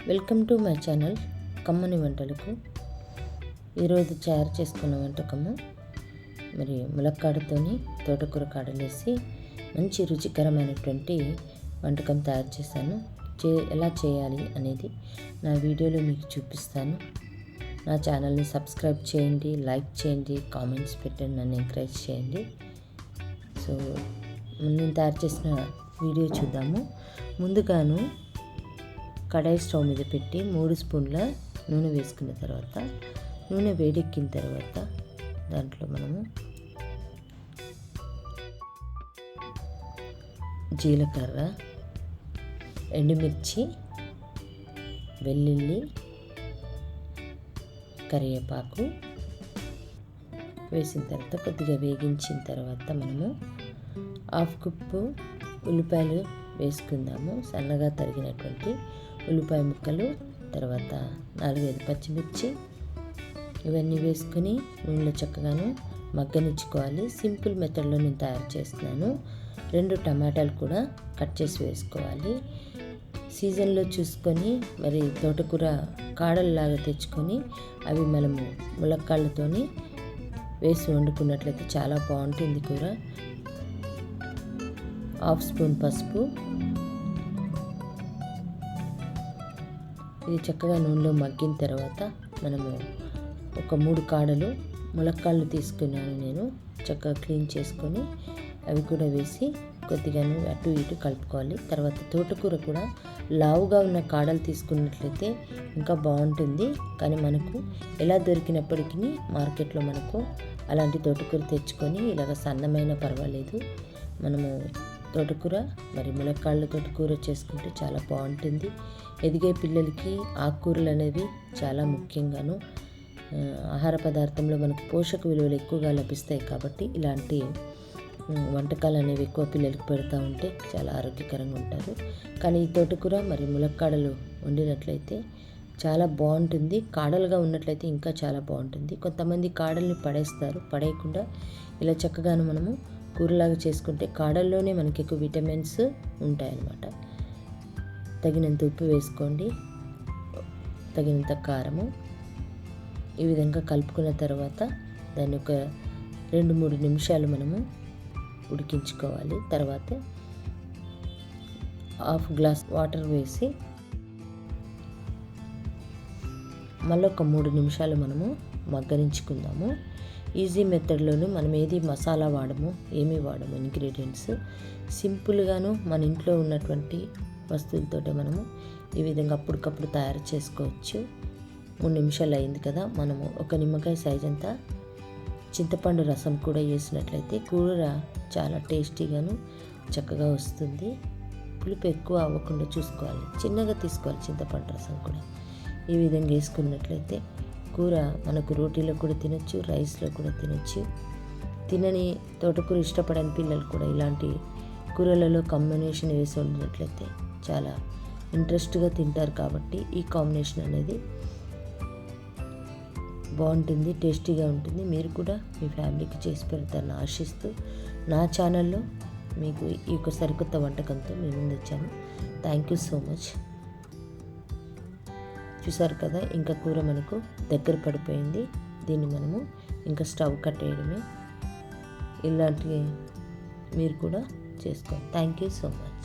Welcome to my channel కమ్మని వంటలకు. ఈరోజు తయారు చేసుకున్న వంటకము మరి ములక్కాడతోని తోటకూర కాడలేసి మంచి రుచికరమైనటువంటి వంటకం తయారు చేశాను. ఎలా చేయాలి అనేది నా వీడియోలో మీకు చూపిస్తాను. నా ఛానల్ని సబ్స్క్రైబ్ చేయండి, లైక్ చేయండి, కామెంట్స్ పెట్టండి, నన్ను ఎంకరేజ్ చేయండి. సో నేను తయారు చేసిన వీడియో చూద్దాము. ముందుగాను కడాయి స్టవ్ మీద పెట్టి 3 స్పూన్ల నూనె వేసుకున్న తర్వాత నూనె వేడెక్కిన తర్వాత దాంట్లో మనము జీలకర్ర, ఎండుమిర్చి, వెల్లుల్లి, కరివేపాకు వేసిన తర్వాత కొద్దిగా వేగించిన తర్వాత మనము 1/2 కప్పు ఉల్లిపాయలు వేసుకుందాము. సన్నగా తరిగినటువంటి ఉల్లిపాయ ముక్కలు, తర్వాత 4-5 పచ్చిమిర్చి ఇవన్నీ వేసుకుని నూనెలో చక్కగాను మగ్గనిచ్చుకోవాలి. సింపుల్ మెథడ్లో నేను తయారు చేస్తున్నాను. 2 టమాటాలు కూడా కట్ చేసి వేసుకోవాలి. సీజన్లో చూసుకొని మరి తోటకూర కాడల్లాగా తెచ్చుకొని అవి మనము ములక్కాళ్ళతోని వేసి వండుకున్నట్లయితే చాలా బాగుంటుంది కూర. 1/2 స్పూన్ పసుపు, ఇది చక్కగా నూనెలో మగ్గిన తర్వాత మనము ఒక 3 కాడలు ములక్కాళ్ళు తీసుకున్నాను నేను. చక్కగా క్లీన్ చేసుకొని అవి కూడా వేసి కొద్దిగాను అటు ఇటు కలుపుకోవాలి. తర్వాత తోటకూర కూడా లావుగా ఉన్న కాడలు తీసుకున్నట్లయితే ఇంకా బాగుంటుంది. కానీ మనకు ఎలా దొరికినప్పటికీ మార్కెట్లో మనకు అలాంటి తోటకూర తెచ్చుకొని ఇలాగ సన్నమైన పర్వాలేదు. మనము తోటకూర మరి ములక్కాళ్ళతో కూర చేసుకుంటే చాలా బాగుంటుంది. ఎదిగే పిల్లలకి ఆకుకూరలు అనేవి చాలా ముఖ్యంగాను ఆహార పదార్థంలో మనకు పోషక విలువలు ఎక్కువగా లభిస్తాయి. కాబట్టి ఇలాంటి వంటకాలు అనేవి ఎక్కువ పిల్లలకు పెడతా ఉంటే చాలా ఆరోగ్యకరంగా ఉంటారు. కానీ ఈ తోటకూర మరి ములక్కాడలు వండినట్లయితే చాలా బాగుంటుంది. కాడలుగా ఉన్నట్లయితే ఇంకా చాలా బాగుంటుంది. కొంతమంది కాడల్ని పడేస్తారు. పడేయకుండా ఇలా చక్కగాను మనము కూరలాగా చేసుకుంటే కాడల్లోనే మనకి ఎక్కువ విటమిన్స్ ఉంటాయన్నమాట. తగినంత ఉప్పు వేసుకోండి, తగినంత కారము. ఈ విధంగా కలుపుకున్న తర్వాత దాన్ని ఒక 2-3 నిమిషాలు మనము ఉడికించుకోవాలి. తర్వాత 1/2 గ్లాస్ వాటర్ వేసి మళ్ళీ ఒక 3 నిమిషాలు మనము మగ్గనించుకుందాము. ఈజీ మెథడ్లోను మనం ఏది మసాలా వాడము, ఏమీ వాడము. ఇంగ్రీడియంట్స్ సింపుల్గాను మన ఇంట్లో ఉన్నటువంటి వస్తువులతోటే మనము ఈ విధంగా అప్పటికప్పుడు తయారు చేసుకోవచ్చు. 3 నిమిషాలు అయింది కదా, మనము ఒక నిమ్మకాయ సైజ్ అంతా చింతపండు రసం కూడా వేసినట్లయితే కూర చాలా టేస్టీగాను చక్కగా వస్తుంది. పులుపు ఎక్కువ అవ్వకుండా చూసుకోవాలి, చిన్నగా తీసుకోవాలి చింతపండు రసం కూడా. ఈ విధంగా వేసుకున్నట్లయితే కూర మనకు రోటీలో కూడా తినొచ్చు, రైస్లో కూడా తినొచ్చు. తినని తోటకూర ఇష్టపడని పిల్లలు కూడా ఇలాంటి కూరలలో కాంబినేషన్ వేసి వండినట్లయితే చాలా ఇంట్రెస్ట్గా తింటారు. కాబట్టి ఈ కాంబినేషన్ అనేది బాగుంటుంది, టేస్టీగా ఉంటుంది. మీరు కూడా మీ ఫ్యామిలీకి చేసి పెడతారని ఆశిస్తూ నా ఛానల్లో మీకు ఈ యొక్క సరికొత్త వంటకంతో మీ ముందు వచ్చాను. Thank you so much. చూసారు కదా, ఇంకా కూర మనకు దగ్గర పడిపోయింది. దీన్ని మనము ఇంకా స్టవ్ కట్టేయడమే. ఇలాంటివి మీరు కూడా చేసుకోండి. Thank you so much.